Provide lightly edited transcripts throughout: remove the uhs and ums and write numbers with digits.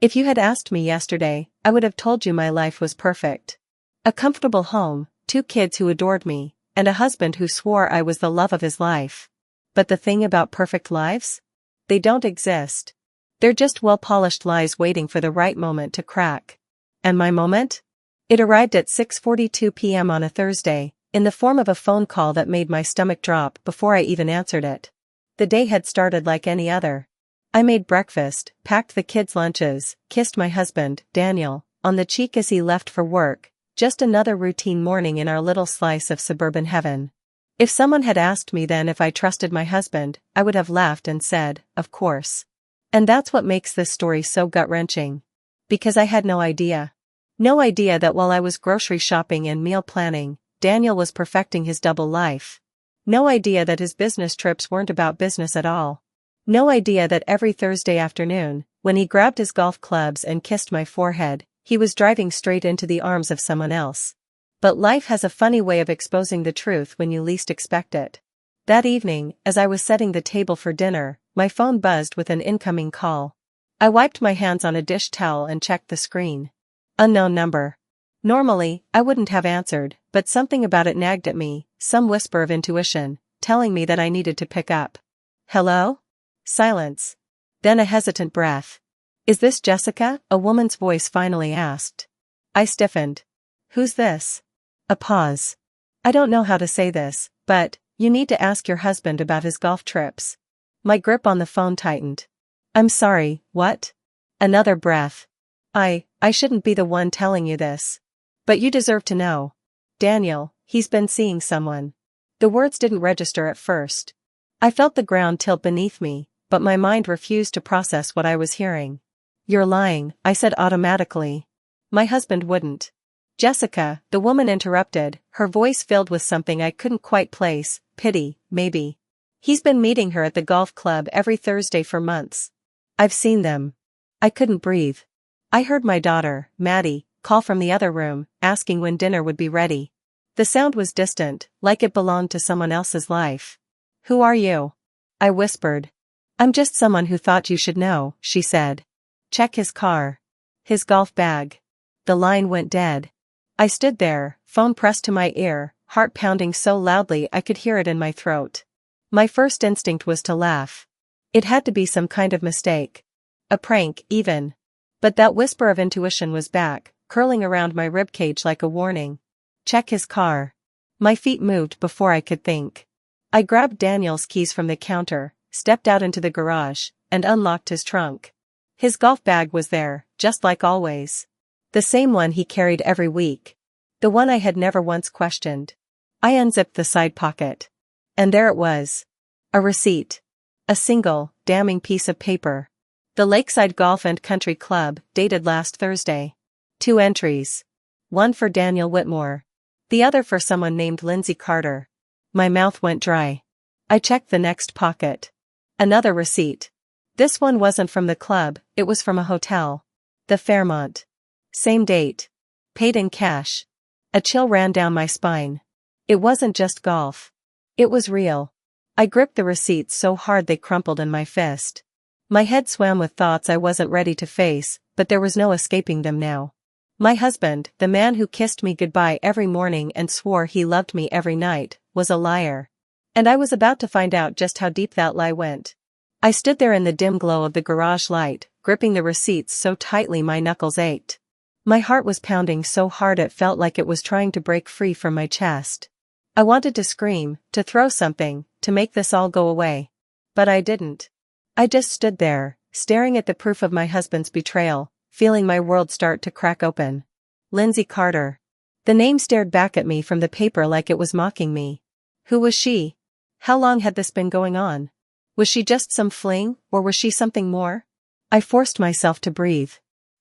If you had asked me yesterday, I would have told you my life was perfect. A comfortable home, 2 kids who adored me, and a husband who swore I was the love of his life. But the thing about perfect lives? They don't exist. They're just well-polished lies waiting for the right moment to crack. And my moment? It arrived at 6:42 p.m. on a Thursday, in the form of a phone call that made my stomach drop before I even answered it. The day had started like any other. I made breakfast, packed the kids' lunches, kissed my husband, Daniel, on the cheek as he left for work, just another routine morning in our little slice of suburban heaven. If someone had asked me then if I trusted my husband, I would have laughed and said, of course. And that's what makes this story so gut-wrenching. Because I had no idea. No idea that while I was grocery shopping and meal planning, Daniel was perfecting his double life. No idea that his business trips weren't about business at all. No idea that every Thursday afternoon, when he grabbed his golf clubs and kissed my forehead, he was driving straight into the arms of someone else. But life has a funny way of exposing the truth when you least expect it. That evening, as I was setting the table for dinner, my phone buzzed with an incoming call. I wiped my hands on a dish towel and checked the screen. Unknown number. Normally, I wouldn't have answered, but something about it nagged at me, some whisper of intuition, telling me that I needed to pick up. Hello? Silence. Then a hesitant breath. Is this Jessica? A woman's voice finally asked. I stiffened. Who's this? A pause. I don't know how to say this, but, you need to ask your husband about his golf trips. My grip on the phone tightened. I'm sorry, what? Another breath. I shouldn't be the one telling you this. But you deserve to know. Daniel, he's been seeing someone. The words didn't register at first. I felt the ground tilt beneath me, but my mind refused to process what I was hearing. You're lying, I said automatically. My husband wouldn't. Jessica, the woman interrupted, her voice filled with something I couldn't quite place, pity, maybe. He's been meeting her at the golf club every Thursday for months. I've seen them. I couldn't breathe. I heard my daughter, Maddie, call from the other room, asking when dinner would be ready. The sound was distant, like it belonged to someone else's life. Who are you? I whispered. I'm just someone who thought you should know, she said. Check his car. His golf bag. The line went dead. I stood there, phone pressed to my ear, heart pounding so loudly I could hear it in my throat. My first instinct was to laugh. It had to be some kind of mistake. A prank, even. But that whisper of intuition was back, curling around my ribcage like a warning. Check his car. My feet moved before I could think. I grabbed Daniel's keys from the counter, stepped out into the garage, and unlocked his trunk. His golf bag was there, just like always. The same one he carried every week. The one I had never once questioned. I unzipped the side pocket. And there it was. A receipt. A single, damning piece of paper. The Lakeside Golf and Country Club, dated last Thursday. 2 entries. One for Daniel Whitmore. The other for someone named Lindsay Carter. My mouth went dry. I checked the next pocket. Another receipt. This one wasn't from the club, it was from a hotel. The Fairmont. Same date. Paid in cash. A chill ran down my spine. It wasn't just golf. It was real. I gripped the receipts so hard they crumpled in my fist. My head swam with thoughts I wasn't ready to face, but there was no escaping them now. My husband, the man who kissed me goodbye every morning and swore he loved me every night, was a liar. And I was about to find out just how deep that lie went. I stood there in the dim glow of the garage light, gripping the receipts so tightly my knuckles ached. My heart was pounding so hard it felt like it was trying to break free from my chest. I wanted to scream, to throw something, to make this all go away. But I didn't. I just stood there, staring at the proof of my husband's betrayal, feeling my world start to crack open. Lindsay Carter. The name stared back at me from the paper like it was mocking me. Who was she? How long had this been going on? Was she just some fling, or was she something more? I forced myself to breathe.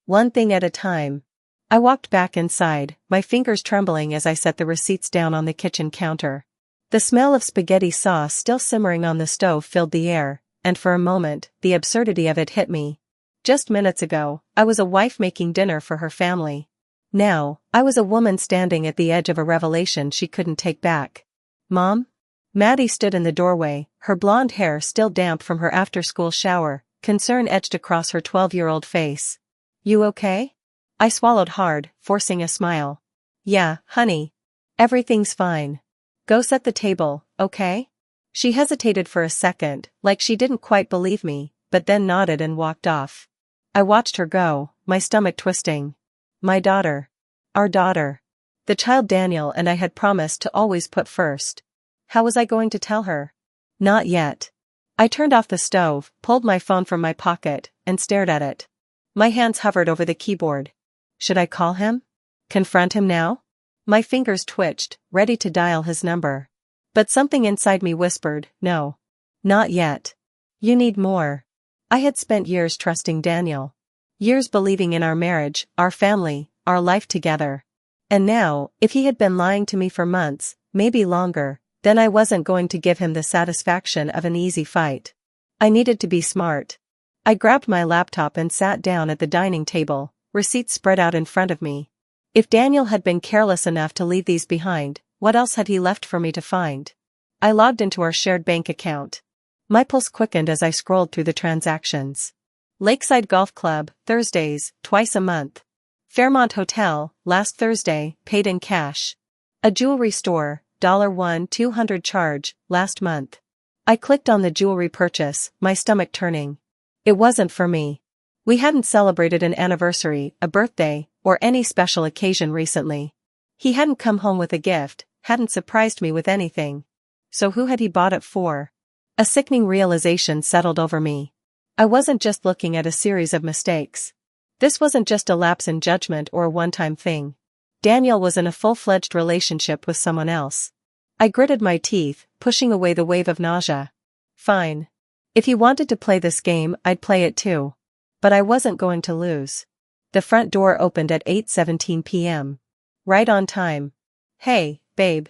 One thing at a time. I walked back inside, my fingers trembling as I set the receipts down on the kitchen counter. The smell of spaghetti sauce still simmering on the stove filled the air, and for a moment, the absurdity of it hit me. Just minutes ago, I was a wife making dinner for her family. Now, I was a woman standing at the edge of a revelation she couldn't take back. Mom? Maddie stood in the doorway, her blonde hair still damp from her after-school shower, concern etched across her 12-year-old face. You okay? I swallowed hard, forcing a smile. Yeah, honey. Everything's fine. Go set the table, okay? She hesitated for a second, like she didn't quite believe me, but then nodded and walked off. I watched her go, my stomach twisting. My daughter. Our daughter. The child Daniel and I had promised to always put first. How was I going to tell her? Not yet. I turned off the stove, pulled my phone from my pocket, and stared at it. My hands hovered over the keyboard. Should I call him? Confront him now? My fingers twitched, ready to dial his number. But something inside me whispered, no. Not yet. You need more. I had spent years trusting Daniel. Years believing in our marriage, our family, our life together. And now, if he had been lying to me for months, maybe longer, then I wasn't going to give him the satisfaction of an easy fight. I needed to be smart. I grabbed my laptop and sat down at the dining table, receipts spread out in front of me. If Daniel had been careless enough to leave these behind, what else had he left for me to find? I logged into our shared bank account. My pulse quickened as I scrolled through the transactions. Lakeside Golf Club, Thursdays, twice a month. Fairmont Hotel, last Thursday, paid in cash. A jewelry store, $1,200 charge, last month. I clicked on the jewelry purchase, my stomach turning. It wasn't for me. We hadn't celebrated an anniversary, a birthday, or any special occasion recently. He hadn't come home with a gift, hadn't surprised me with anything. So who had he bought it for? A sickening realization settled over me. I wasn't just looking at a series of mistakes. This wasn't just a lapse in judgment or a one-time thing. Daniel was in a full-fledged relationship with someone else. I gritted my teeth, pushing away the wave of nausea. Fine. If he wanted to play this game, I'd play it too. But I wasn't going to lose. The front door opened at 8:17 p.m. Right on time. Hey, babe.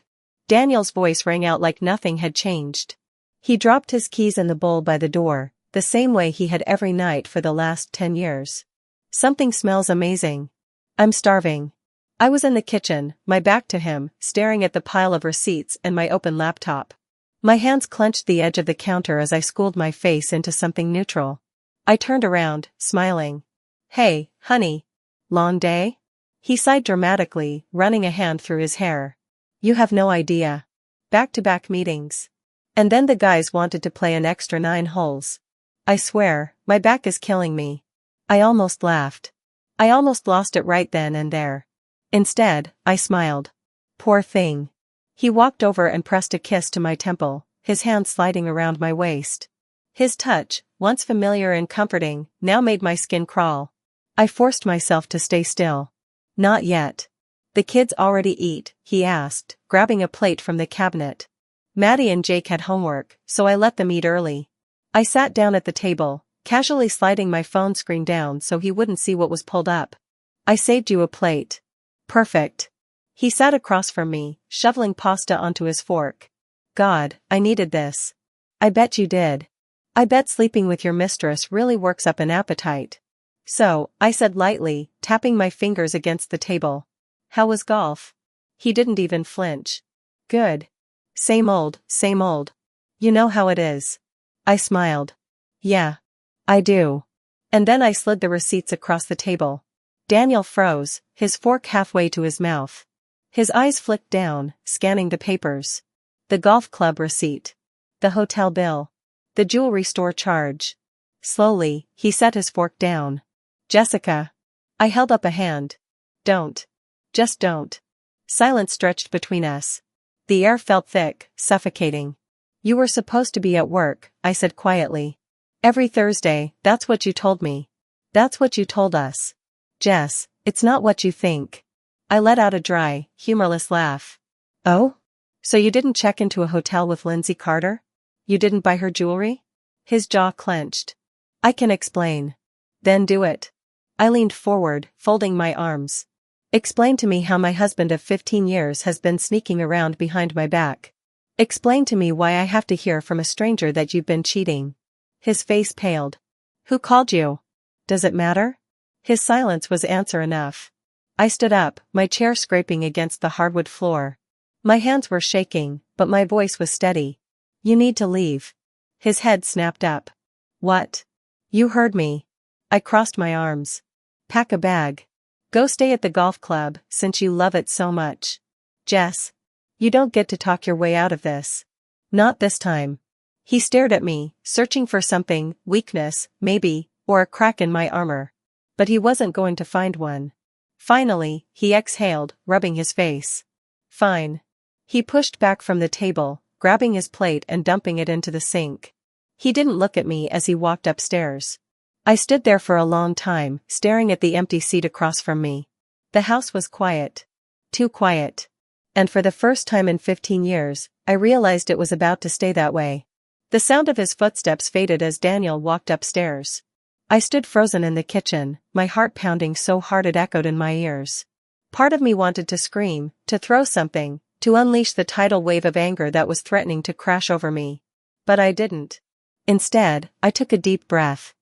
Daniel's voice rang out like nothing had changed. He dropped his keys in the bowl by the door, the same way he had every night for the last 10 years. Something smells amazing. I'm starving. I was in the kitchen, my back to him, staring at the pile of receipts and my open laptop. My hands clenched the edge of the counter as I schooled my face into something neutral. I turned around, smiling. Hey, honey. Long day? He sighed dramatically, running a hand through his hair. You have no idea. Back-to-back meetings. And then the guys wanted to play an extra 9 holes. I swear, my back is killing me. I almost laughed. I almost lost it right then and there. Instead, I smiled. Poor thing. He walked over and pressed a kiss to my temple, his hand sliding around my waist. His touch, once familiar and comforting, now made my skin crawl. I forced myself to stay still. Not yet. The kids already eat, he asked, grabbing a plate from the cabinet. Maddie and Jake had homework, so I let them eat early. I sat down at the table, casually sliding my phone screen down so he wouldn't see what was pulled up. I saved you a plate. Perfect. He sat across from me, shoveling pasta onto his fork. God, I needed this. I bet you did. I bet sleeping with your mistress really works up an appetite. So, I said lightly, tapping my fingers against the table. How was golf? He didn't even flinch. Good. Same old, same old. You know how it is. I smiled. Yeah. I do. And then I slid the receipts across the table. Daniel froze, his fork halfway to his mouth. His eyes flicked down, scanning the papers. The golf club receipt. The hotel bill. The jewelry store charge. Slowly, he set his fork down. Jessica. I held up a hand. Don't. Just don't. Silence stretched between us. The air felt thick, suffocating. You were supposed to be at work, I said quietly. Every Thursday, that's what you told me. That's what you told us. Jess, it's not what you think. I let out a dry, humorless laugh. Oh? So you didn't check into a hotel with Lindsay Carter? You didn't buy her jewelry? His jaw clenched. I can explain. Then do it. I leaned forward, folding my arms. Explain to me how my husband of 15 years has been sneaking around behind my back. Explain to me why I have to hear from a stranger that you've been cheating. His face paled. Who called you? Does it matter? His silence was answer enough. I stood up, my chair scraping against the hardwood floor. My hands were shaking, but my voice was steady. You need to leave. His head snapped up. What? You heard me. I crossed my arms. Pack a bag. Go stay at the golf club since you love it so much. Jess. You don't get to talk your way out of this. Not this time. He stared at me, searching for something, weakness, maybe, or a crack in my armor. But he wasn't going to find one. Finally, he exhaled, rubbing his face. Fine. He pushed back from the table, grabbing his plate and dumping it into the sink. He didn't look at me as he walked upstairs. I stood there for a long time, staring at the empty seat across from me. The house was quiet. Too quiet. And for the first time in 15 years, I realized it was about to stay that way. The sound of his footsteps faded as Daniel walked upstairs. I stood frozen in the kitchen, my heart pounding so hard it echoed in my ears. Part of me wanted to scream, to throw something, to unleash the tidal wave of anger that was threatening to crash over me. But I didn't. Instead, I took a deep breath.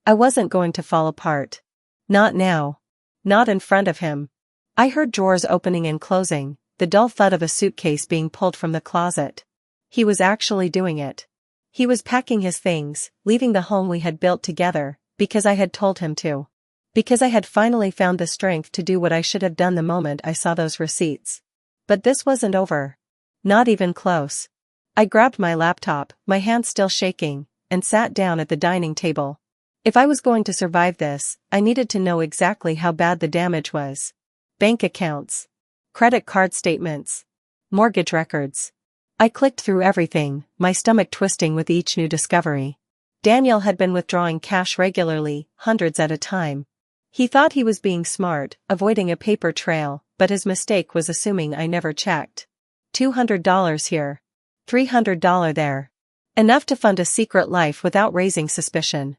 I wasn't going to fall apart. Not now. Not in front of him. I heard drawers opening and closing, the dull thud of a suitcase being pulled from the closet. He was actually doing it. He was packing his things, leaving the home we had built together, because I had told him to. Because I had finally found the strength to do what I should have done the moment I saw those receipts. But this wasn't over. Not even close. I grabbed my laptop, my hands still shaking, and sat down at the dining table. If I was going to survive this, I needed to know exactly how bad the damage was. Bank accounts. Credit card statements. Mortgage records. I clicked through everything, my stomach twisting with each new discovery. Daniel had been withdrawing cash regularly, hundreds at a time. He thought he was being smart, avoiding a paper trail, but his mistake was assuming I never checked. $200 here. $300 there. Enough to fund a secret life without raising suspicion.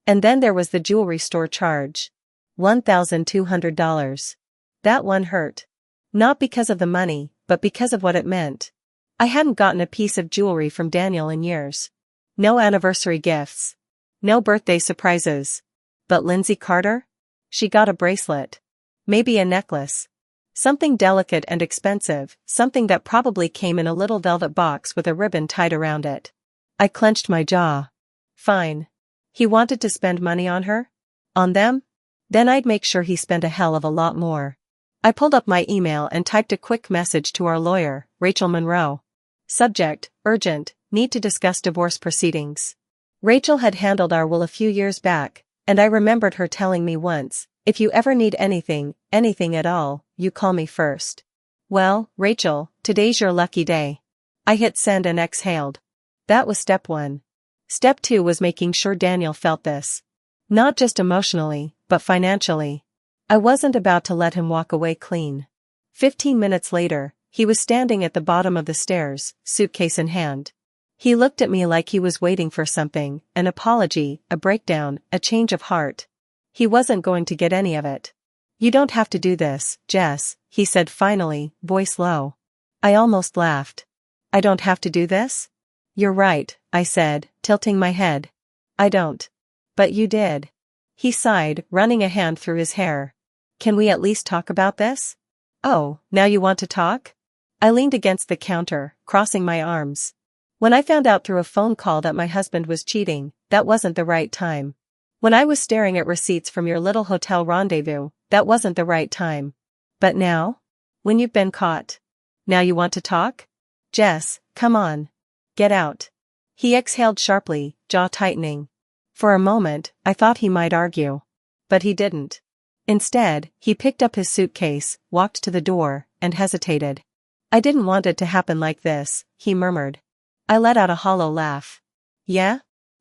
And then there was the jewelry store charge. $1,200. That one hurt. Not because of the money, but because of what it meant. I hadn't gotten a piece of jewelry from Daniel in years. No anniversary gifts. No birthday surprises. But Lindsay Carter? She got a bracelet. Maybe a necklace. Something delicate and expensive, something that probably came in a little velvet box with a ribbon tied around it. I clenched my jaw. Fine. He wanted to spend money on her? On them? Then I'd make sure he spent a hell of a lot more. I pulled up my email and typed a quick message to our lawyer, Rachel Monroe. Subject, urgent, need to discuss divorce proceedings. Rachel had handled our will a few years back, and I remembered her telling me once, if you ever need anything, anything at all, you call me first. Well, Rachel, today's your lucky day. I hit send and exhaled. That was step 1. Step 2 was making sure Daniel felt this. Not just emotionally, but financially. I wasn't about to let him walk away clean. 15 minutes later, he was standing at the bottom of the stairs, suitcase in hand. He looked at me like he was waiting for something, an apology, a breakdown, a change of heart. He wasn't going to get any of it. You don't have to do this, Jess, he said finally, voice low. I almost laughed. I don't have to do this? You're right, I said, tilting my head. I don't. But you did. He sighed, running a hand through his hair. Can we at least talk about this? Oh, now you want to talk? I leaned against the counter, crossing my arms. When I found out through a phone call that my husband was cheating, that wasn't the right time. When I was staring at receipts from your little hotel rendezvous, that wasn't the right time. But now? When you've been caught. Now you want to talk? Jess, come on. Get out. He exhaled sharply, jaw tightening. For a moment, I thought he might argue. But he didn't. Instead, he picked up his suitcase, walked to the door, and hesitated. I didn't want it to happen like this, he murmured. I let out a hollow laugh. Yeah?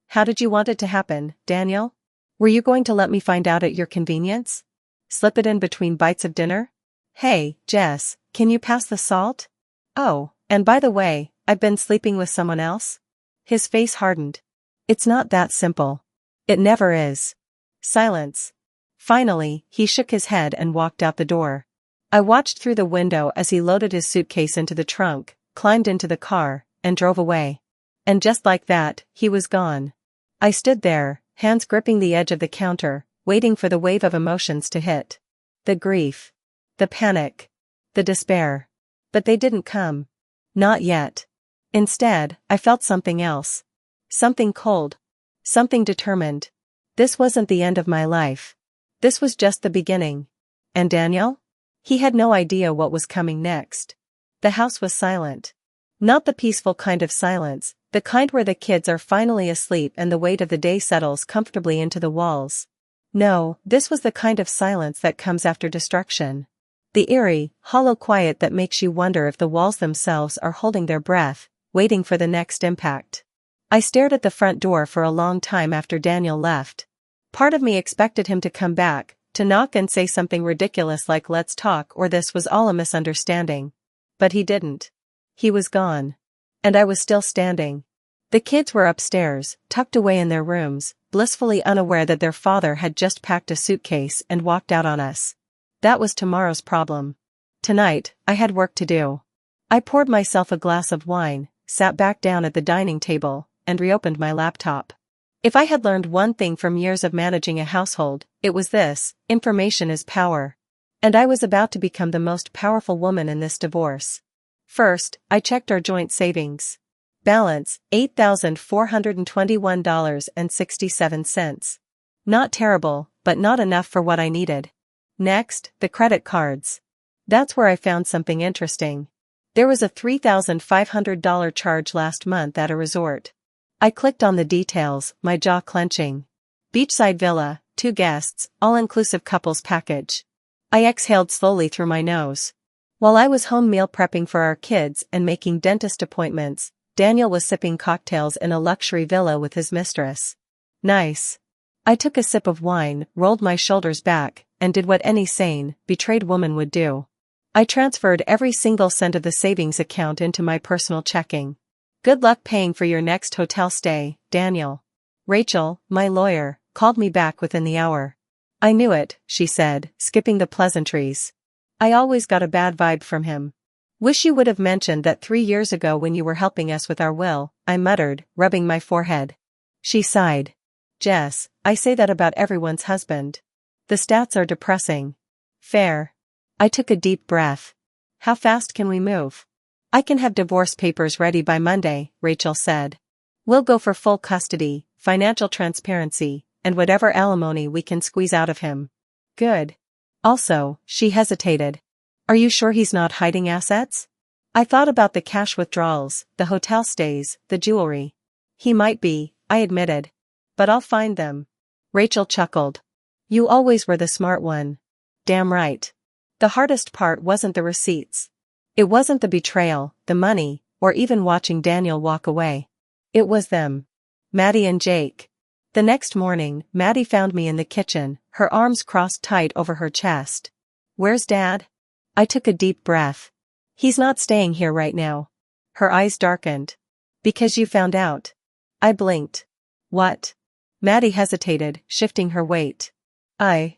How did you want it to happen, Daniel? Were you going to let me find out at your convenience? Slip it in between bites of dinner? Hey, Jess, can you pass the salt? Oh, and by the way, I've been sleeping with someone else? His face hardened. It's not that simple. It never is. Silence. Finally, he shook his head and walked out the door. I watched through the window as he loaded his suitcase into the trunk, climbed into the car, and drove away. And just like that, he was gone. I stood there, hands gripping the edge of the counter, waiting for the wave of emotions to hit. The grief. The panic. The despair. But they didn't come. Not yet. Instead, I felt something else. Something cold. Something determined. This wasn't the end of my life. This was just the beginning. And Daniel? He had no idea what was coming next. The house was silent. Not the peaceful kind of silence, the kind where the kids are finally asleep and the weight of the day settles comfortably into the walls. No, this was the kind of silence that comes after destruction. The eerie, hollow quiet that makes you wonder if the walls themselves are holding their breath, waiting for the next impact. I stared at the front door for a long time after Daniel left. Part of me expected him to come back, to knock and say something ridiculous like let's talk or this was all a misunderstanding. But he didn't. He was gone. And I was still standing. The kids were upstairs, tucked away in their rooms, blissfully unaware that their father had just packed a suitcase and walked out on us. That was tomorrow's problem. Tonight, I had work to do. I poured myself a glass of wine, sat back down at the dining table, and reopened my laptop. If I had learned one thing from years of managing a household, it was this: information is power. And I was about to become the most powerful woman in this divorce. First, I checked our joint savings. Balance, $8,421.67. Not terrible, but not enough for what I needed. Next, the credit cards. That's where I found something interesting. There was a $3,500 charge last month at a resort. I clicked on the details, my jaw clenching. Beachside villa, 2 guests, all-inclusive couples package. I exhaled slowly through my nose. While I was home meal prepping for our kids and making dentist appointments, Daniel was sipping cocktails in a luxury villa with his mistress. Nice. I took a sip of wine, rolled my shoulders back, and did what any sane, betrayed woman would do. I transferred every single cent of the savings account into my personal checking. Good luck paying for your next hotel stay, Daniel. Rachel, my lawyer, called me back within the hour. I knew it, she said, skipping the pleasantries. I always got a bad vibe from him. Wish you would have mentioned that 3 years ago when you were helping us with our will, I muttered, rubbing my forehead. She sighed. Jess, I say that about everyone's husband. The stats are depressing. Fair. I took a deep breath. How fast can we move? I can have divorce papers ready by Monday, Rachel said. We'll go for full custody, financial transparency, and whatever alimony we can squeeze out of him. Good. Also, she hesitated. Are you sure he's not hiding assets? I thought about the cash withdrawals, the hotel stays, the jewelry. He might be, I admitted. But I'll find them. Rachel chuckled. You always were the smart one. Damn right. The hardest part wasn't the receipts. It wasn't the betrayal, the money, or even watching Daniel walk away. It was them. Maddie and Jake. The next morning, Maddie found me in the kitchen, her arms crossed tight over her chest. Where's Dad? I took a deep breath. He's not staying here right now. Her eyes darkened. Because you found out. I blinked. What? Maddie hesitated, shifting her weight. I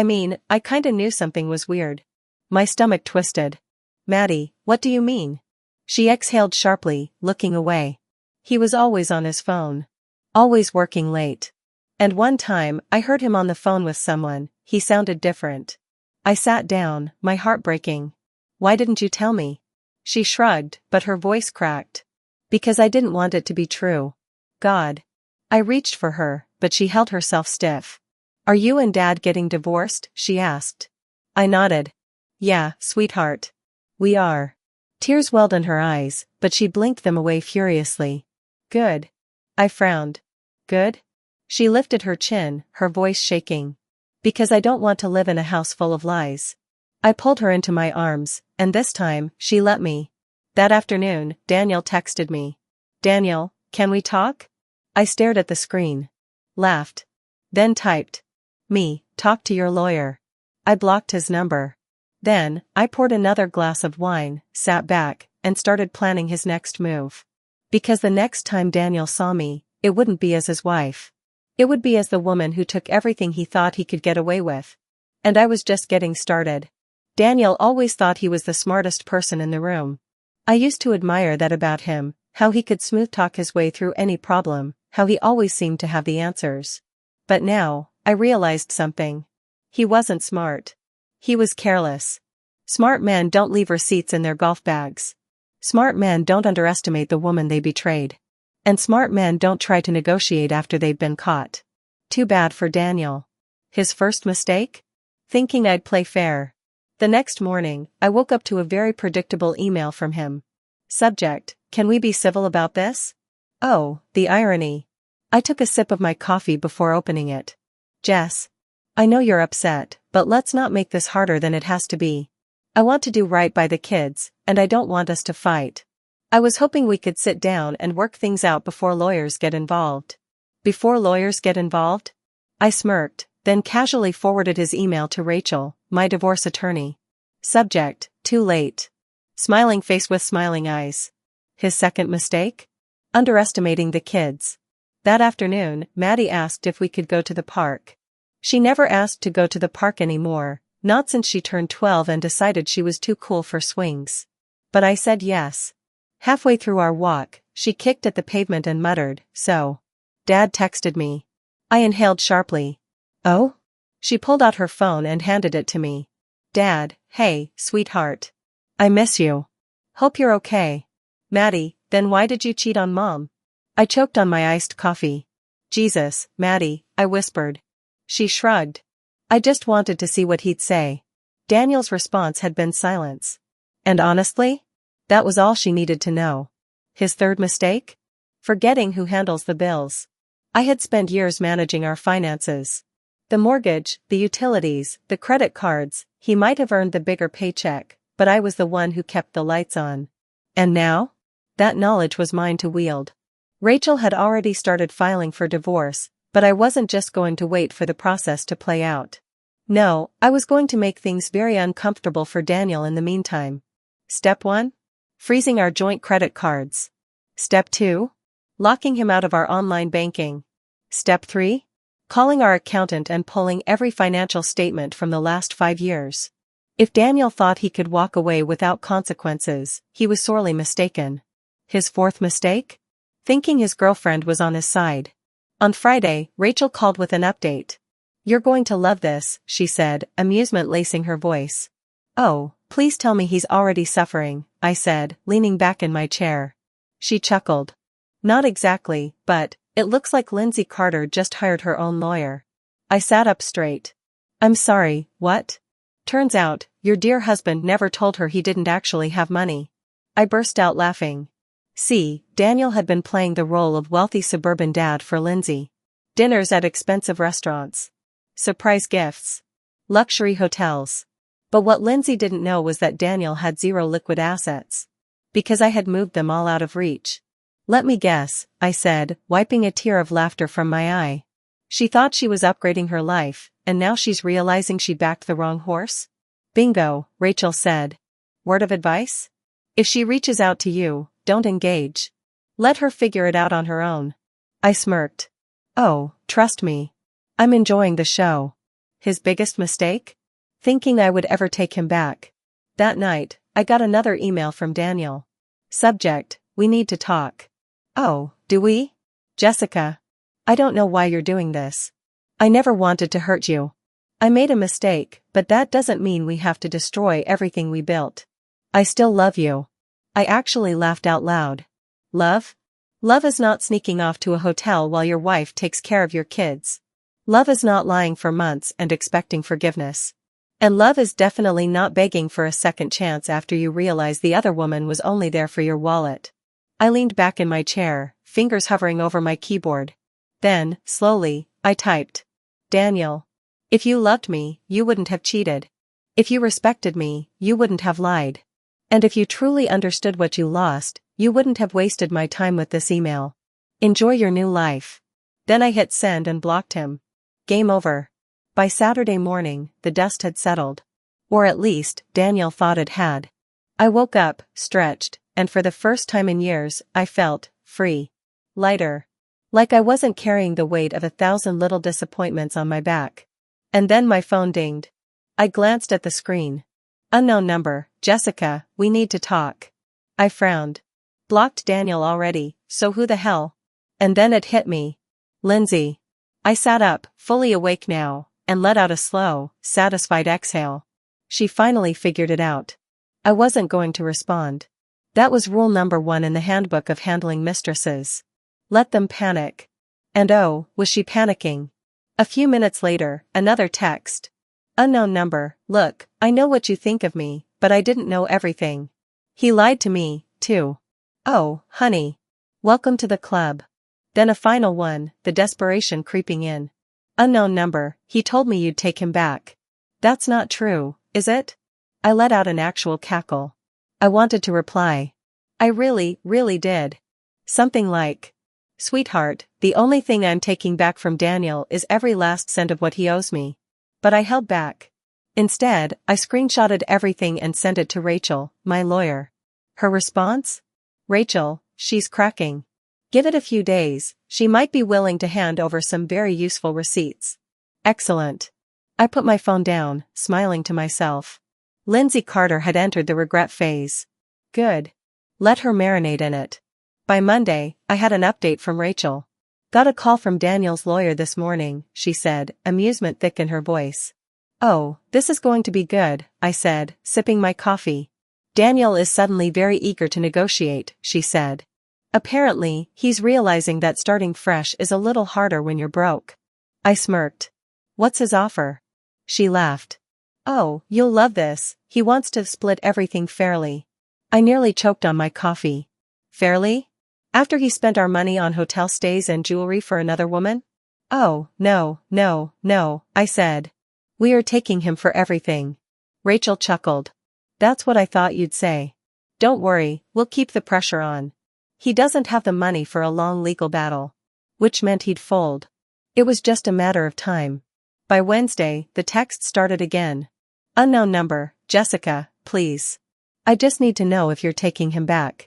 mean, I kinda knew something was weird. My stomach twisted. Maddie, what do you mean? She exhaled sharply, looking away. He was always on his phone. Always working late. And one time, I heard him on the phone with someone. He sounded different. I sat down, my heart breaking. Why didn't you tell me? She shrugged, but her voice cracked. Because I didn't want it to be true. God. I reached for her, but she held herself stiff. Are you and Dad getting divorced? She asked. I nodded. Yeah, sweetheart. We are. Tears welled in her eyes, but she blinked them away furiously. Good. I frowned. Good? She lifted her chin, her voice shaking. Because I don't want to live in a house full of lies. I pulled her into my arms, and this time, she let me. That afternoon, Daniel texted me. Daniel, can we talk? I stared at the screen. Laughed. Then typed. Me, talk to your lawyer. I blocked his number. Then, I poured another glass of wine, sat back, and started planning his next move. Because the next time Daniel saw me, it wouldn't be as his wife. It would be as the woman who took everything he thought he could get away with. And I was just getting started. Daniel always thought he was the smartest person in the room. I used to admire that about him, how he could smooth talk his way through any problem, how he always seemed to have the answers. But now, I realized something. He wasn't smart. He was careless. Smart men don't leave receipts in their golf bags. Smart men don't underestimate the woman they betrayed. And smart men don't try to negotiate after they've been caught. Too bad for Daniel. His first mistake? Thinking I'd play fair. The next morning, I woke up to a very predictable email from him. Subject: can we be civil about this? Oh, the irony. I took a sip of my coffee before opening it. Jess, I know you're upset, but let's not make this harder than it has to be. I want to do right by the kids, and I don't want us to fight. I was hoping we could sit down and work things out before lawyers get involved. Before lawyers get involved? I smirked, then casually forwarded his email to Rachel, my divorce attorney. Subject: too late. Smiling face with smiling eyes. His second mistake? Underestimating the kids. That afternoon, Maddie asked if we could go to the park. She never asked to go to the park anymore, not since she turned 12 and decided she was too cool for swings. But I said yes. Halfway through our walk, she kicked at the pavement and muttered, "So. Dad texted me." I inhaled sharply. Oh? She pulled out her phone and handed it to me. Dad, hey, sweetheart. I miss you. Hope you're okay. Maddie, then why did you cheat on Mom? I choked on my iced coffee. Jesus, Maddie, I whispered. She shrugged. I just wanted to see what he'd say. Daniel's response had been silence. And honestly, that was all she needed to know. His third mistake? Forgetting who handles the bills. I had spent years managing our finances. The mortgage, the utilities, the credit cards. He might have earned the bigger paycheck, but I was the one who kept the lights on. And now? That knowledge was mine to wield. Rachel had already started filing for divorce, but I wasn't just going to wait for the process to play out. No, I was going to make things very uncomfortable for Daniel in the meantime. Step 1? Freezing our joint credit cards. Step 2? Locking him out of our online banking. Step 3? Calling our accountant and pulling every financial statement from the last 5 years. If Daniel thought he could walk away without consequences, he was sorely mistaken. His fourth mistake? Thinking his girlfriend was on his side. On Friday, Rachel called with an update. "You're going to love this," she said, amusement lacing her voice. "Oh, please tell me he's already suffering," I said, leaning back in my chair. She chuckled. "Not exactly, but it looks like Lindsay Carter just hired her own lawyer." I sat up straight. "I'm sorry, what?" "Turns out, your dear husband never told her he didn't actually have money." I burst out laughing. See, Daniel had been playing the role of wealthy suburban dad for Lindsay. Dinners at expensive restaurants. Surprise gifts. Luxury hotels. But what Lindsay didn't know was that Daniel had zero liquid assets. Because I had moved them all out of reach. "Let me guess," I said, wiping a tear of laughter from my eye. "She thought she was upgrading her life, and now she's realizing she backed the wrong horse?" "Bingo," Rachel said. "Word of advice? If she reaches out to you, don't engage. Let her figure it out on her own." I smirked. "Oh, trust me. I'm enjoying the show." His biggest mistake? Thinking I would ever take him back. That night, I got another email from Daniel. Subject: we need to talk. Oh, do we? Jessica. I don't know why you're doing this. I never wanted to hurt you. I made a mistake, but that doesn't mean we have to destroy everything we built. I still love you. I actually laughed out loud. Love? Love is not sneaking off to a hotel while your wife takes care of your kids. Love is not lying for months and expecting forgiveness. And love is definitely not begging for a second chance after you realize the other woman was only there for your wallet. I leaned back in my chair, fingers hovering over my keyboard. Then, slowly, I typed. Daniel. If you loved me, you wouldn't have cheated. If you respected me, you wouldn't have lied. And if you truly understood what you lost, you wouldn't have wasted my time with this email. Enjoy your new life. Then I hit send and blocked him. Game over. By Saturday morning, the dust had settled. Or at least, Daniel thought it had. I woke up, stretched, and for the first time in years, I felt free. Lighter. Like I wasn't carrying the weight of 1,000 little disappointments on my back. And then my phone dinged. I glanced at the screen. Unknown number. Jessica, we need to talk. I frowned. Blocked Daniel already, so who the hell? And then it hit me. Lindsay. I sat up, fully awake now, and let out a slow, satisfied exhale. She finally figured it out. I wasn't going to respond. That was rule number 1 in the handbook of handling mistresses. Let them panic. And oh, was she panicking. A few minutes later, another text. Unknown number, look, I know what you think of me, but I didn't know everything. He lied to me, too. Oh, honey. Welcome to the club. Then a final one, the desperation creeping in. Unknown number, he told me you'd take him back. That's not true, is it? I let out an actual cackle. I wanted to reply. I really, really did. Something like, sweetheart, the only thing I'm taking back from Daniel is every last cent of what he owes me. But I held back. Instead, I screenshotted everything and sent it to Rachel, my lawyer. Her response? Rachel, she's cracking. Give it a few days, she might be willing to hand over some very useful receipts. Excellent. I put my phone down, smiling to myself. Lindsay Carter had entered the regret phase. Good. Let her marinate in it. By Monday, I had an update from Rachel. Got a call from Daniel's lawyer this morning, she said, amusement thick in her voice. Oh, this is going to be good, I said, sipping my coffee. Daniel is suddenly very eager to negotiate, she said. Apparently, he's realizing that starting fresh is a little harder when you're broke. I smirked. What's his offer? She laughed. Oh, you'll love this, he wants to split everything fairly. I nearly choked on my coffee. Fairly? After he spent our money on hotel stays and jewelry for another woman? Oh, no, no, no, I said. We are taking him for everything. Rachel chuckled. That's what I thought you'd say. Don't worry, we'll keep the pressure on. He doesn't have the money for a long legal battle. Which meant he'd fold. It was just a matter of time. By Wednesday, the text started again. Unknown number, Jessica, please. I just need to know if you're taking him back.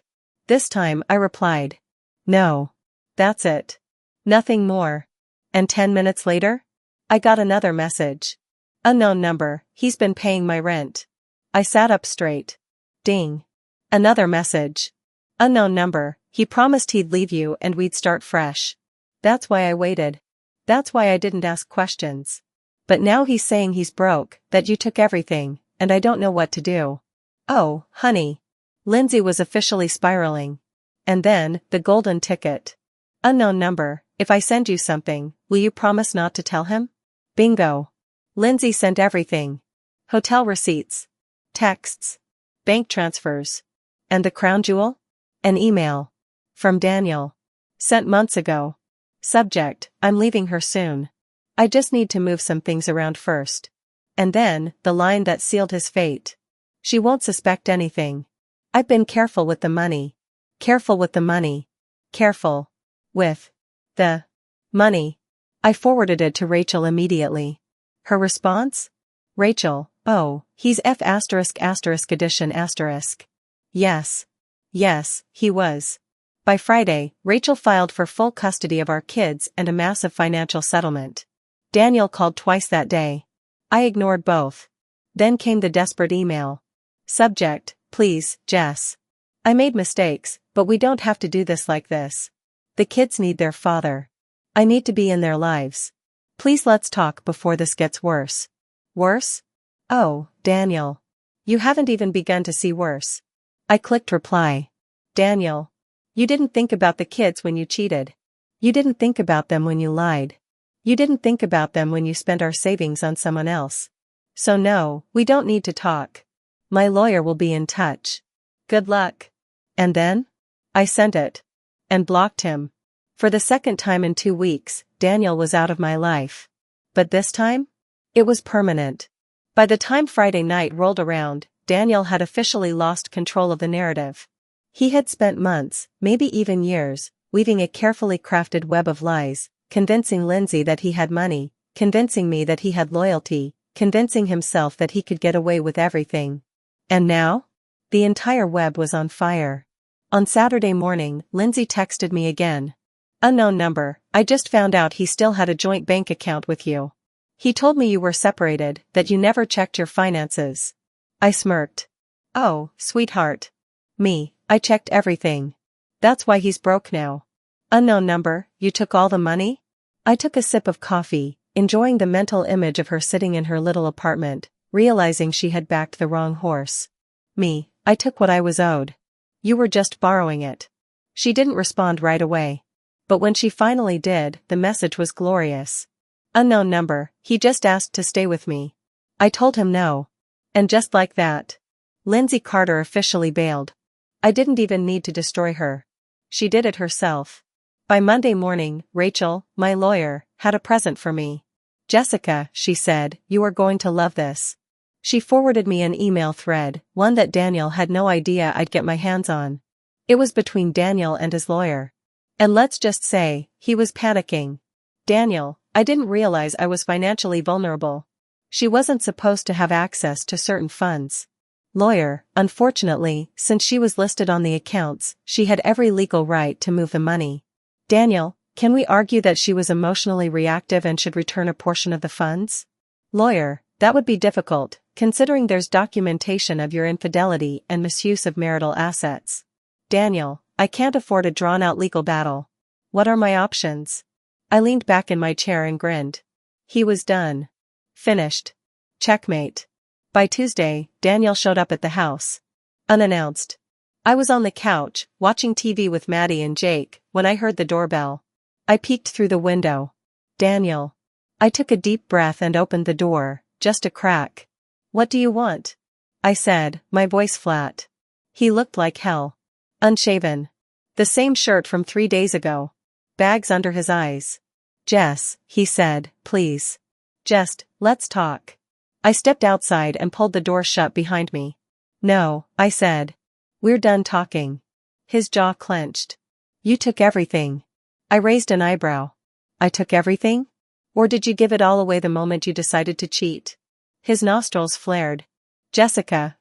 This time I replied. No. That's it. Nothing more. And 10 minutes later? I got another message. Unknown number, he's been paying my rent. I sat up straight. Ding. Another message. Unknown number, he promised he'd leave you and we'd start fresh. That's why I waited. That's why I didn't ask questions. But now he's saying he's broke, that you took everything, and I don't know what to do. Oh, honey. Lindsay was officially spiraling. And then, the golden ticket. Unknown number, if I send you something, will you promise not to tell him? Bingo. Lindsay sent everything. Hotel receipts. Texts. Bank transfers. And the crown jewel? An email. From Daniel. Sent months ago. Subject, I'm leaving her soon. I just need to move some things around first. And then, the line that sealed his fate. She won't suspect anything. I've been careful with the money. Careful with the money. Careful. With the money. I forwarded it to Rachel immediately. Her response? Rachel, oh, he's F*** edition asterisk. Yes. Yes, he was. By Friday, Rachel filed for full custody of our kids and a massive financial settlement. Daniel called twice that day. I ignored both. Then came the desperate email. Subject, please, Jess. I made mistakes, but we don't have to do this like this. The kids need their father. I need to be in their lives. Please let's talk before this gets worse. Worse? Oh, Daniel. You haven't even begun to see worse. I clicked reply. Daniel. You didn't think about the kids when you cheated. You didn't think about them when you lied. You didn't think about them when you spent our savings on someone else. So no, we don't need to talk. My lawyer will be in touch. Good luck. And then? I sent it. And blocked him. For the second time in 2 weeks, Daniel was out of my life. But this time? It was permanent. By the time Friday night rolled around, Daniel had officially lost control of the narrative. He had spent months, maybe even years, weaving a carefully crafted web of lies, convincing Lindsay that he had money, convincing me that he had loyalty, convincing himself that he could get away with everything. And now? The entire web was on fire. On Saturday morning, Lindsay texted me again. Unknown number, I just found out he still had a joint bank account with you. He told me you were separated, that you never checked your finances. I smirked. Oh, sweetheart. Me, I checked everything. That's why he's broke now. Unknown number, you took all the money? I took a sip of coffee, enjoying the mental image of her sitting in her little apartment, realizing she had backed the wrong horse. Me, I took what I was owed. You were just borrowing it. She didn't respond right away. But when she finally did, the message was glorious. Unknown number, he just asked to stay with me. I told him no. And just like that, Lindsay Carter officially bailed. I didn't even need to destroy her. She did it herself. By Monday morning, Rachel, my lawyer, had a present for me. Jessica, she said, you are going to love this. She forwarded me an email thread, one that Daniel had no idea I'd get my hands on. It was between Daniel and his lawyer. And let's just say, he was panicking. Daniel, I didn't realize I was financially vulnerable. She wasn't supposed to have access to certain funds. Lawyer, unfortunately, since she was listed on the accounts, she had every legal right to move the money. Daniel, can we argue that she was emotionally reactive and should return a portion of the funds? Lawyer, that would be difficult, considering there's documentation of your infidelity and misuse of marital assets. Daniel, I can't afford a drawn-out legal battle. What are my options? I leaned back in my chair and grinned. He was done. Finished. Checkmate. By Tuesday, Daniel showed up at the house. Unannounced. I was on the couch, watching TV with Maddie and Jake, when I heard the doorbell. I peeked through the window. Daniel. I took a deep breath and opened the door, just a crack. What do you want? I said, my voice flat. He looked like hell. Unshaven. The same shirt from 3 days ago. Bags under his eyes. Jess, he said, please. Just, let's talk. I stepped outside and pulled the door shut behind me. No, I said. We're done talking. His jaw clenched. You took everything. I raised an eyebrow. I took everything? Or did you give it all away the moment you decided to cheat? His nostrils flared. Jessica,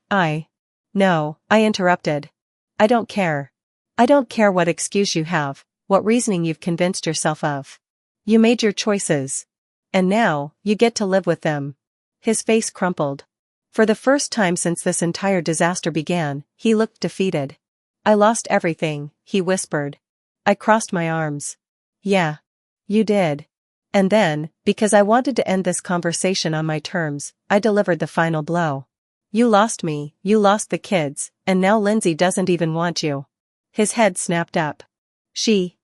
No, I interrupted. I don't care. I don't care what excuse you have, what reasoning you've convinced yourself of. You made your choices. And now, you get to live with them. His face crumpled. For the first time since this entire disaster began, he looked defeated. I lost everything, he whispered. I crossed my arms. Yeah. You did. And then, because I wanted to end this conversation on my terms, I delivered the final blow. You lost me, you lost the kids, and now Lindsay doesn't even want you. His head snapped up. She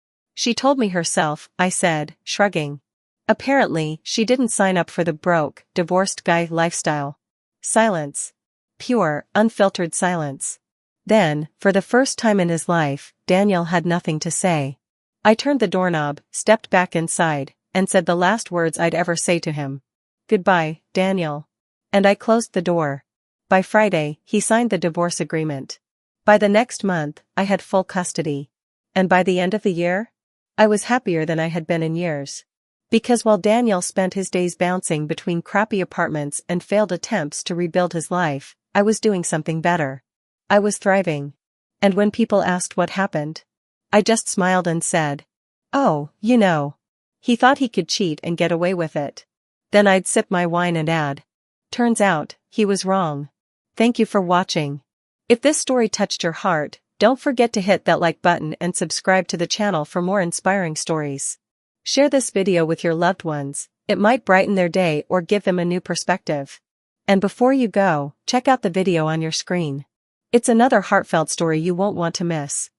told me herself, I said, shrugging. Apparently, she didn't sign up for the broke, divorced guy lifestyle. Silence. Pure, unfiltered silence. Then, for the first time in his life, Daniel had nothing to say. I turned the doorknob, stepped back inside, and said the last words I'd ever say to him. Goodbye, Daniel. And I closed the door. By Friday, he signed the divorce agreement. By the next month, I had full custody. And by the end of the year, I was happier than I had been in years. Because while Daniel spent his days bouncing between crappy apartments and failed attempts to rebuild his life, I was doing something better. I was thriving. And when people asked what happened, I just smiled and said, oh, you know. He thought he could cheat and get away with it. Then I'd sip my wine and add. Turns out, he was wrong. Thank you for watching. If this story touched your heart, don't forget to hit that like button and subscribe to the channel for more inspiring stories. Share this video with your loved ones, it might brighten their day or give them a new perspective. And before you go, check out the video on your screen. It's another heartfelt story you won't want to miss.